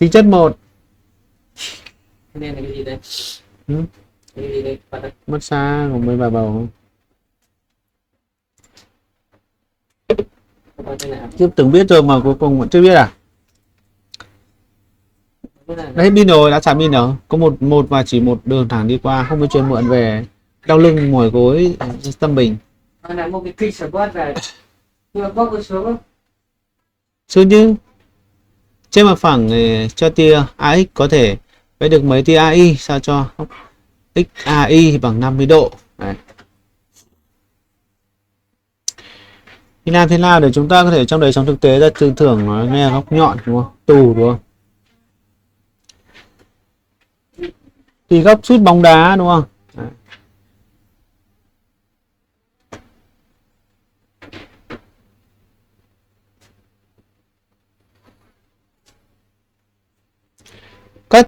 Tính chất một. Cái này là cái gì đây? Ừ. Cái gì đây? Bật đây. Massage của mấy bà bầu. Bật đây nào. Chứ từng biết rồi mà cuối cùng vẫn chưa biết à? Cái này là- Đấy, pin rồi, đã chạm pin rồi. Có một và chỉ một đường thẳng đi qua, không có chuyện mượn về đau lưng mỏi gối tâm bình. Nó là một cái kích sở quát về. Nhưng mà bóc cái xuống không? Chứ chứ trên mặt phẳng thì cho tia AX có thể vẽ được mấy tia AI sao cho XAI bằng 50 độ. Đấy. Thì làm thế nào để chúng ta có thể trong đời sống thực tế ra tư tưởng nó nghe góc nhọn đúng không? Tù đúng không? Thì góc sút bóng đá đúng không?